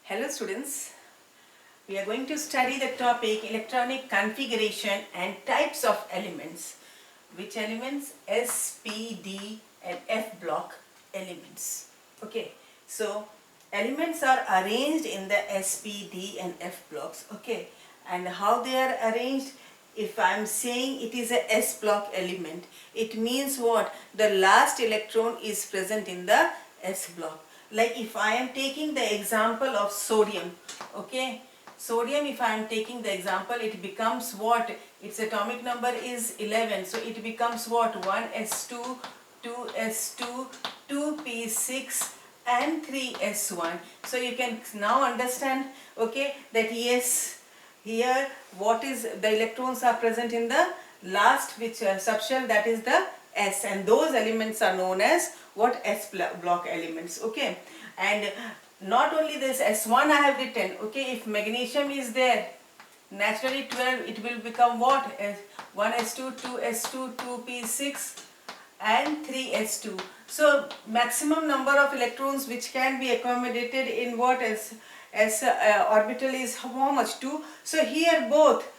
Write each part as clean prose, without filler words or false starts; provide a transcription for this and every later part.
Hello students, we are going to study the topic electronic configuration and types of elements. Which elements? S, P, D and F block elements. Okay, so elements are arranged in the S, P, D and F blocks. Okay, and how they are arranged? If I am saying it is a S block element, it means what? The last electron is present in the S block. Like if I am taking the example of sodium, okay, sodium, if I am taking the example, it becomes what? Its atomic number is 11, so it becomes what? 1s2, 2s2, 2p6 and 3s1. So you can now understand, okay, that yes, here what is the electrons are present in the last which subshell, that is the S, and those elements are known as what? S block elements. Okay, and not only this S1 I have written, okay, if magnesium is there, naturally 12, it will become what? 1s2, 2s2, 2p6 and 3s2. So maximum number of electrons which can be accommodated in what? S orbital is how much? 2. So here both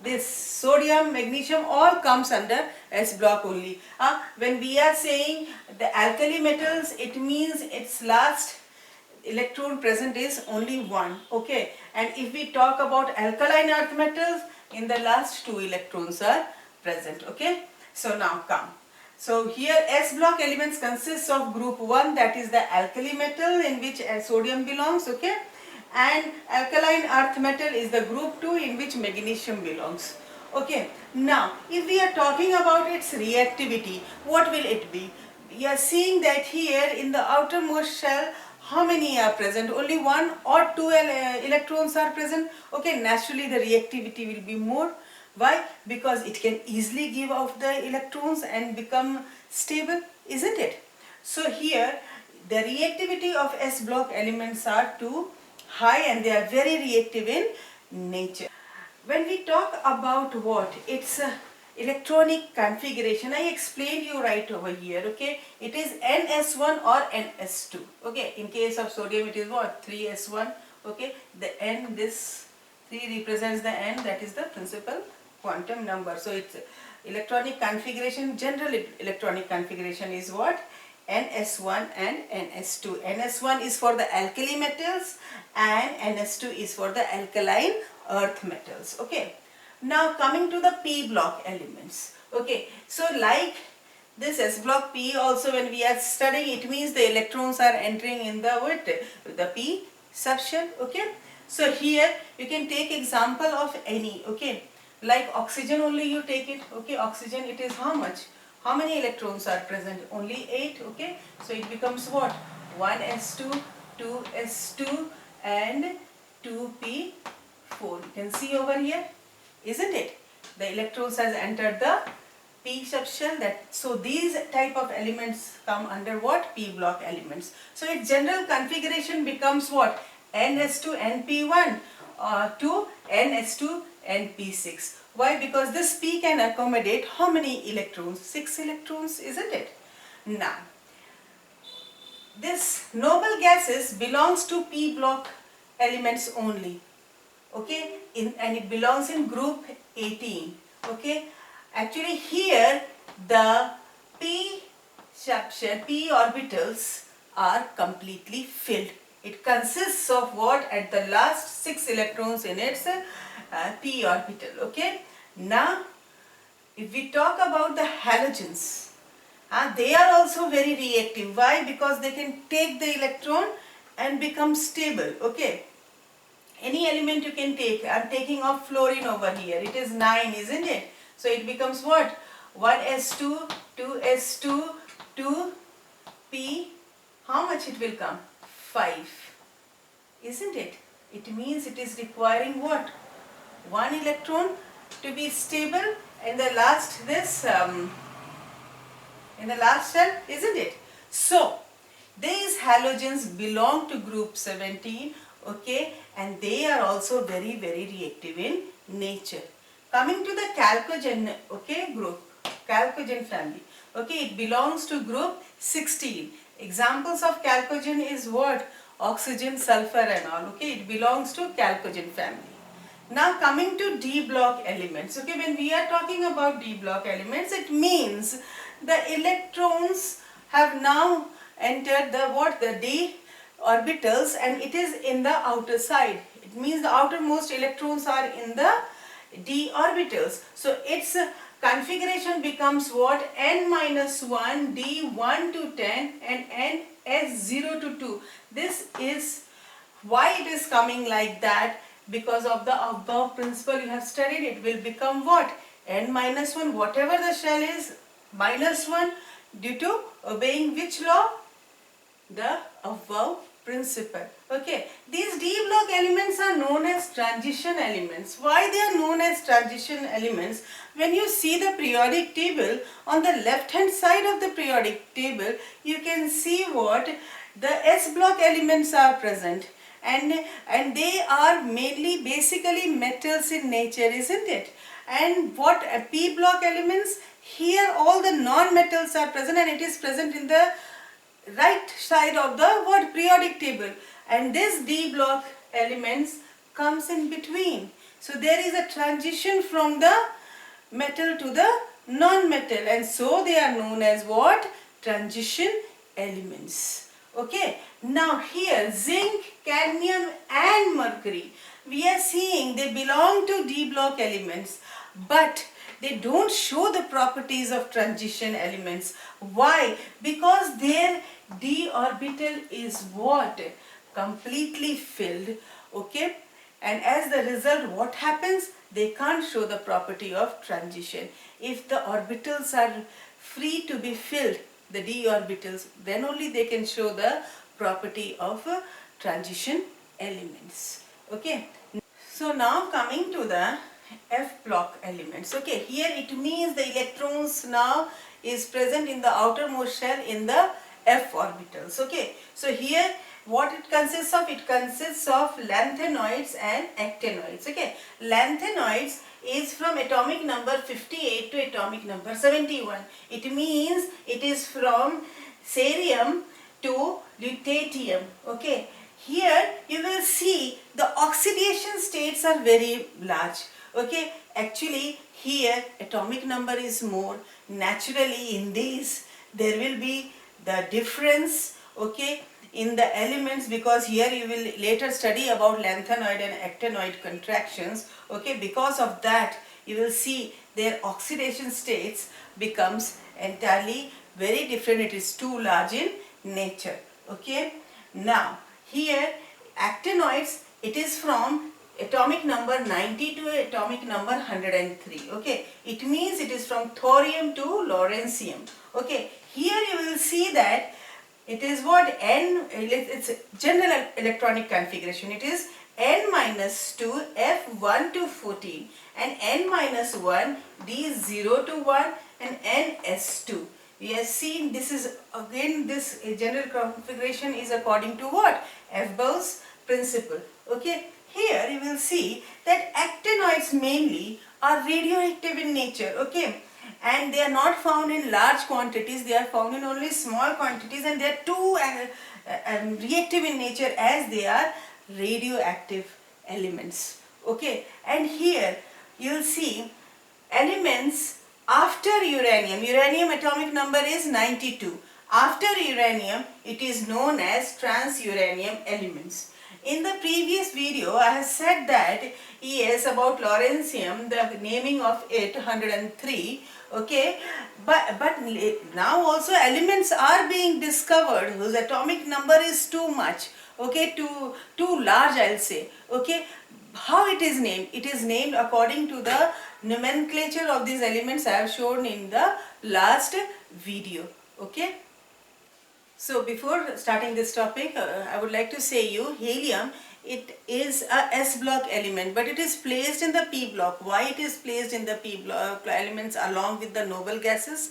this sodium, magnesium all comes under S block only. When we are saying the alkali metals, it means its last electron present is only 1. Okay, and if we talk about alkaline earth metals, in the last 2 electrons are present. Okay, so now come. So here S block elements consists of group 1, that is the alkali metal in which sodium belongs. Okay, and alkaline earth metal is the group 2 in which magnesium belongs. Okay, now if we are talking about its reactivity, what will it be? We are seeing that here in the outermost shell, how many are present? Only 1 or 2 electrons are present. Okay, naturally the reactivity will be more. Why? Because it can easily give out the electrons and become stable, isn't it? So here the reactivity of S block elements are too high and they are very reactive in nature. When we talk about what? It's electronic configuration. I explained you right over here. Okay, it is NS1 or NS2. Okay, in case of sodium it is what? 3s1. Okay, the N, this 3 represents the N, that is the principal quantum number. So it's electronic configuration, general electronic configuration is what? NS1 and NS2. NS1 is for the alkali metals and NS2 is for the alkaline earth metals. Okay, now coming to the P block elements. Okay, so like this S block P also, when we are studying, it means the electrons are entering in the what? The P subshell. Okay, so here you can take example of any. Okay, like oxygen only you take it. Okay, oxygen, it is how much? How many electrons are present? Only 8. Okay, so it becomes what? 1s2, 2s2 and 2p4. You can see over here, isn't it? The electrons has entered the P subshell. So these type of elements come under what? P block elements. So its general configuration becomes what? NS2 NP1 to NS2 NP6. Why? Because this P can accommodate how many electrons? 6 electrons, isn't it? Now, this noble gases belongs to P block elements only. Okay, and it belongs in group 18. Okay, actually here the P subshell, P orbitals are completely filled. It consists of what? At the last 6 electrons in its P orbital. Okay, now if we talk about the halogens, they are also very reactive. Why? Because they can take the electron and become stable. Okay, any element you can take. I am taking off fluorine over here. It is 9, isn't it? So it becomes what? 1s2, 2s2, 2p. How much it will come? 5. Isn't it? It means it is requiring what? 1 electron to be stable in the last in the last shell, isn't it? So these halogens belong to group 17. Okay, and they are also very reactive in nature. Coming to the chalcogen, okay, group, chalcogen family. Okay, it belongs to group 16. Examples of chalcogen is what? oxygen, sulfur and all. Okay, it belongs to chalcogen family. Now coming to D block elements. Okay, when we are talking about D block elements, it means the electrons have now entered the D orbitals, and it is in the outer side. It means the outermost electrons are in the D orbitals. So its configuration becomes what? N minus 1, D 1 to 10 and N S 0 to 2. This is why it is coming like that. Because of the above principle you have studied, it will become what? N minus 1, whatever the shell is, minus 1, due to obeying which law? The above principle. Okay, these D block elements are known as transition elements. Why they are known as transition elements? When you see the periodic table, on the left hand side of the periodic table, you can see what? The S block elements are present, and they are mainly basically metals in nature, isn't it? And what P block elements? Here all the non-metals are present, and it is present in the right side of the what? Periodic table, and this D block elements comes in between. So there is a transition from the metal to the non-metal, and so they are known as what? Transition elements. Okay, now here zinc, cadmium and mercury, we are seeing they belong to D block elements, but they don't show the properties of transition elements. Why? Because their D orbital is what? Completely filled. Okay, and as the result, what happens? They can't show the property of transition. If the orbitals are free to be filled, the D orbitals, then only they can show the property of transition elements. Okay, so now coming to the F block elements. Okay, here it means the electrons now is present in the outermost shell in the F orbitals. Okay, so here what it consists of? It consists of lanthanoids and actinoids. Okay, lanthanoids is from atomic number 58 to atomic number 71. It means it is from cerium to lutetium. Okay, here you will see the oxidation states are very large. Okay, actually here atomic number is more. Naturally in these there will be the difference, okay, in the elements, because here you will later study about lanthanoid and actinoid contractions. Okay, because of that you will see their oxidation states becomes entirely very different. It is too large in nature. Okay, now here actinoids, it is from atomic number 90 to atomic number 103. Okay, it means it is from thorium to lawrencium. Okay, here you will see that it is what? N, it's general electronic configuration. It is N minus 2 F1 to 14 and N minus 1 D0 to 1 and NS2. We have seen this is again, this general configuration is according to what? F-Bowes principle. Okay, here you will see that actinoids mainly are radioactive in nature. Okay, and they are not found in large quantities, they are found in only small quantities, and they are too reactive in nature as they are radioactive elements. Okay, and here you will see elements after uranium. Uranium atomic number is 92. After uranium, it is known as transuranium elements. In the previous video, I have said that yes, about lawrencium, the naming of it 103. Okay, but now also elements are being discovered whose atomic number is too much. Okay, too large, I'll say. Okay, how it is named? It is named according to the nomenclature of these elements I have shown in the last video. Okay. So before starting this topic, I would like to say you, helium, it is a S block element, but it is placed in the P block. Why it is placed in the P block elements along with the noble gases?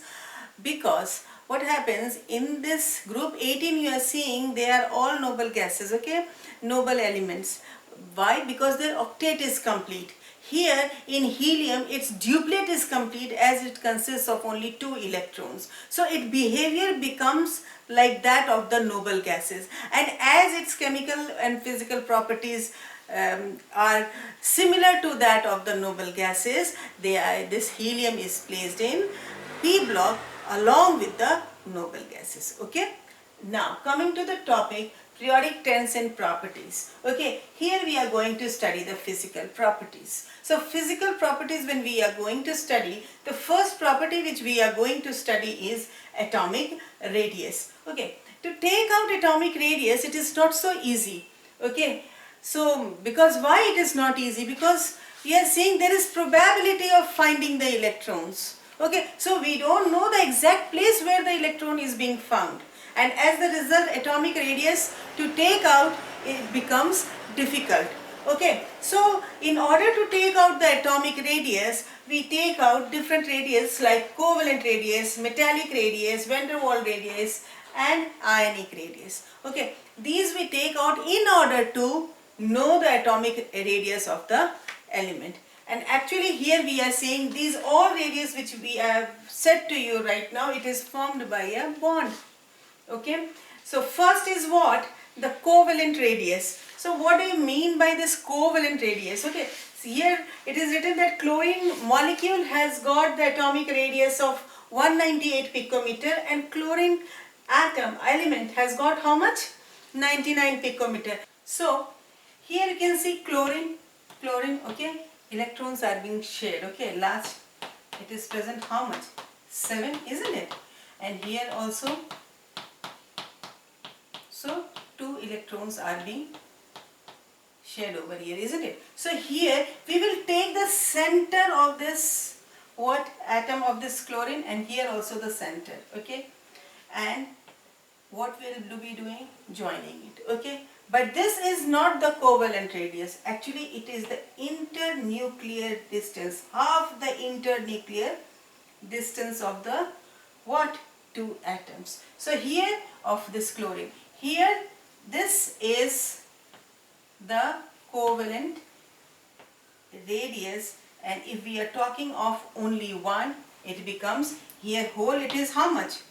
Because what happens in this group 18 you are seeing, they are all noble gases, okay, noble elements. Why? Because their octet is complete. Here in helium, its duplet is complete as it consists of only 2 electrons. So its behavior becomes like that of the noble gases, and as its chemical and physical properties are similar to that of the noble gases, this helium is placed in p block along with the noble gases. Okay. Now coming to the topic, periodic tense and properties. Okay, here we are going to study the physical properties. So physical properties, when we are going to study, the first property which we are going to study is atomic radius. Okay, to take out atomic radius, it is not so easy. Okay, so because why it is not easy? Because we are saying there is probability of finding the electrons. Okay, so we don't know the exact place where the electron is being found, and as the result atomic radius to take out, it becomes difficult. Okay, so in order to take out the atomic radius, we take out different radius like covalent radius, metallic radius, van der Waals radius and ionic radius. Okay, these we take out in order to know the atomic radius of the element. And actually here we are saying these all radius which we have said to you right now, it is formed by a bond. Okay, so first is what? The covalent radius. So what do you mean by this covalent radius? Okay, so here it is written that chlorine molecule has got the atomic radius of 198 picometer, and chlorine atom element has got how much? 99 picometer. So here you can see chlorine, okay, electrons are being shared. Okay, last it is present how much? 7, isn't it? And here also, so 2 electrons are being shared over here, isn't it? So here we will take the center of this atom of this chlorine, and here also the center. Okay, and what will be doing? Joining it. Okay, but this is not the covalent radius. Actually it is the internuclear distance, half the internuclear distance of the two atoms. So here of this chlorine, here this is the covalent radius, and if we are talking of only one, it becomes, here whole it is how much?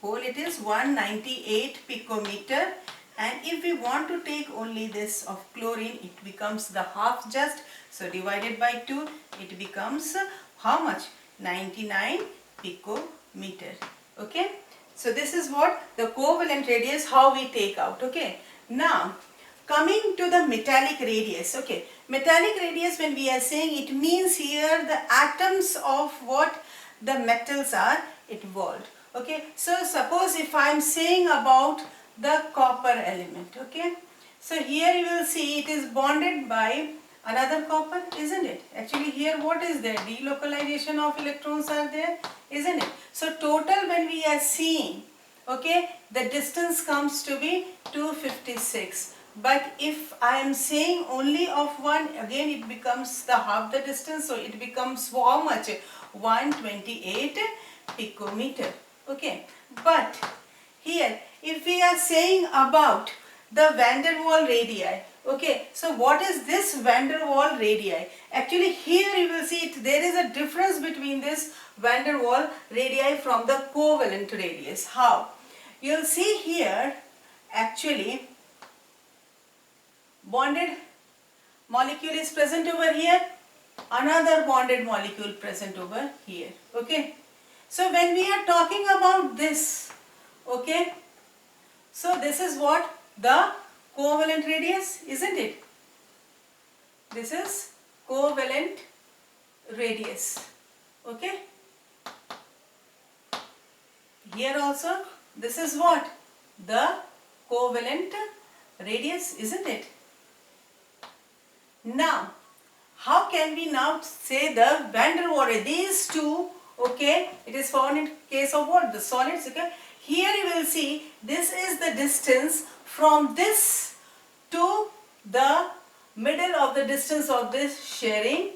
Whole it is 198 picometer, and if we want to take only this of chlorine, it becomes the half just, so divided by 2, it becomes how much? 99 picometer. Okay, so this is what the covalent radius, how we take out. Okay, now coming to the metallic radius. Okay, metallic radius, when we are saying, it means here the atoms of what the metals are involved. Okay, so suppose if I am saying about the copper element. Okay, so here you will see it is bonded by another copper, isn't it? Actually here what is there? Delocalization of electrons are there, isn't it? So total when we are seeing, okay, the distance comes to be 256. But if I am saying only of one, again it becomes the half the distance, so it becomes how much? 128 picometer. Okay, but here if we are saying about the van der Waals radii, okay, so what is this van der Waals radii? Actually here you will see there is a difference between this van der Waals radii from the covalent radius. How? You will see here actually bonded molecule is present over here, another bonded molecule present over here. Okay, so when we are talking about this, okay, so this is what? The covalent radius, isn't it? This is covalent radius. Okay, here also this is what? The covalent radius, isn't it? Now how can we now say the van der Waals? These two, okay, it is found in case of what? The solids. Okay, here you will see this is the distance from this to the middle of the distance of this sharing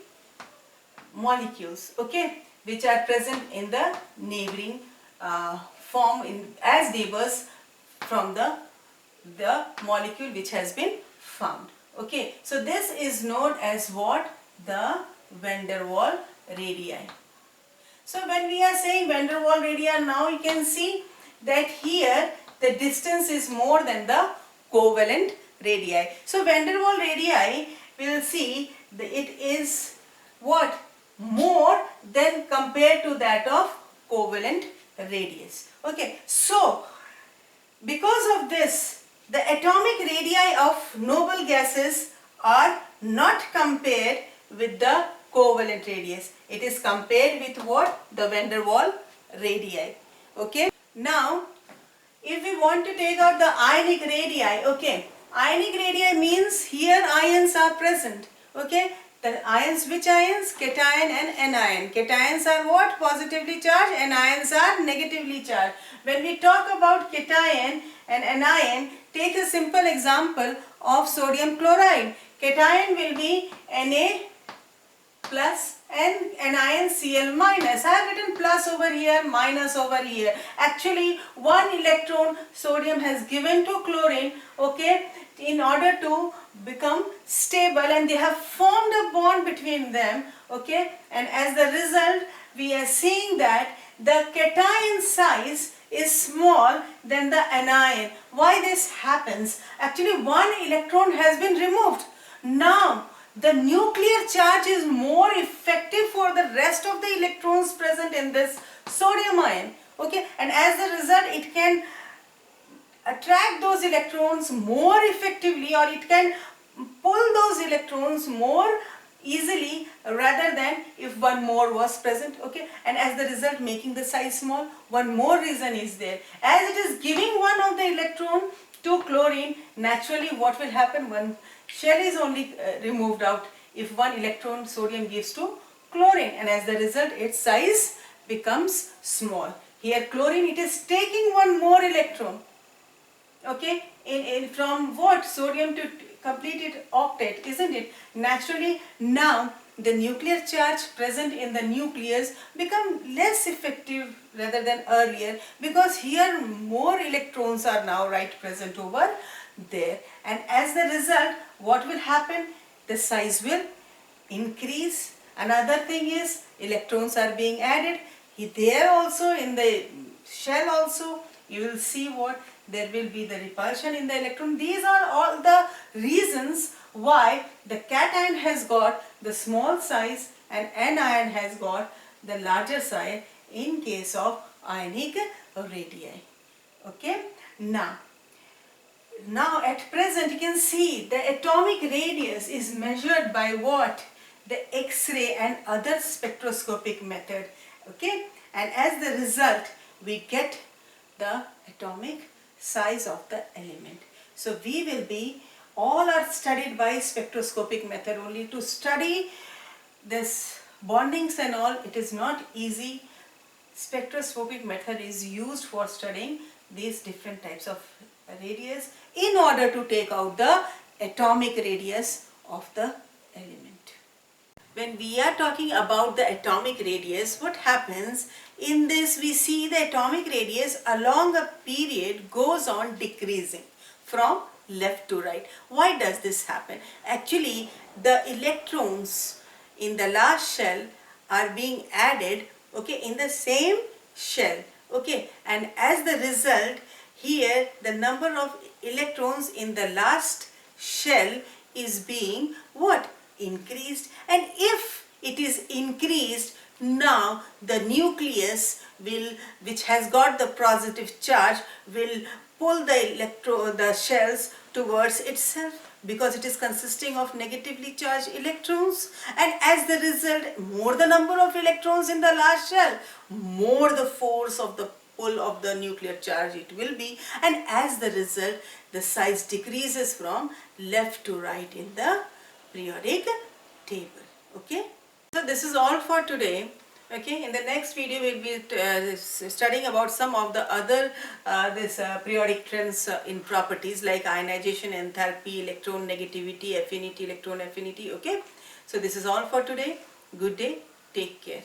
molecules, okay, which are present in the neighboring form as neighbors from the molecule which has been found. Okay, so this is known as what? the van der Waal radii. So when we are saying van der Waal radii, now you can see that here the distance is more than the covalent radii. So van der Waal radii, we will see that it is what? More than compared to that of covalent radius. Okay, so because of this, the atomic radii of noble gases are not compared with the covalent radius. It is compared with what? The van der Waal radii. Okay. Now, if we want to take out the ionic radii, okay, ionic radii means here ions are present. Okay. The ions, which ions? Cation and anion. Cations are what? Positively charged, and anions are negatively charged. When we talk about cation and anion, take a simple example of sodium chloride. Cation will be Na plus and anion Cl minus. I have written plus over here, minus over here. Actually, one electron sodium has given to chlorine, okay, in order to become stable, and they have formed a bond between them, okay, and as the result we are seeing that the cation size is small than the anion. Why this happens? Actually, one electron has been removed. Now the nuclear charge is more effective for the rest of the electrons present in this sodium ion, okay, and as a result it can attract those electrons more effectively, or it can pull those electrons more easily rather than if one more was present, okay, and as the result making the size small. One more reason is there. As it is giving one of the electron to chlorine, naturally what will happen? One shell is only removed out if one electron sodium gives to chlorine, and as the result its size becomes small. Here chlorine, it is taking one more electron, okay, in from what? Sodium to complete it octet, isn't it? Naturally now the nuclear charge present in the nucleus become less effective rather than earlier, because here more electrons are now right present over there, and as the result what will happen? The size will increase. Another thing is electrons are being added there also in the shell also. You will see what? There will be the repulsion in the electron. These are all the reasons why the cation has got the small size and anion has got the larger size in case of ionic radii. Okay. Now at present you can see the atomic radius is measured by what? The X-ray and other spectroscopic method. Okay. And as the result we get the atomic size of the element. So we will be, all are studied by spectroscopic method only. To study this bondings and all, it is not easy. Spectroscopic method is used for studying these different types of radius in order to take out the atomic radius of the element. When we are talking about the atomic radius, what happens? In this we see the atomic radius along a period goes on decreasing from left to right. Why does this happen? Actually, the electrons in the last shell are being added, okay, in the same shell, okay, and as the result here the number of electrons in the last shell is being what? Increased. And if it is increased, now the nucleus will, which has got the positive charge, will pull the shells towards itself, because it is consisting of negatively charged electrons, and as the result, more the number of electrons in the last shell, more the force of the pull of the nuclear charge it will be, and as the result the size decreases from left to right in the periodic table. Okay, so this is all for today. Okay, in the next video we will be studying about some of the other periodic trends in properties like ionization, enthalpy, electron negativity, affinity, electron affinity. Okay, so this is all for today. Good day, take care.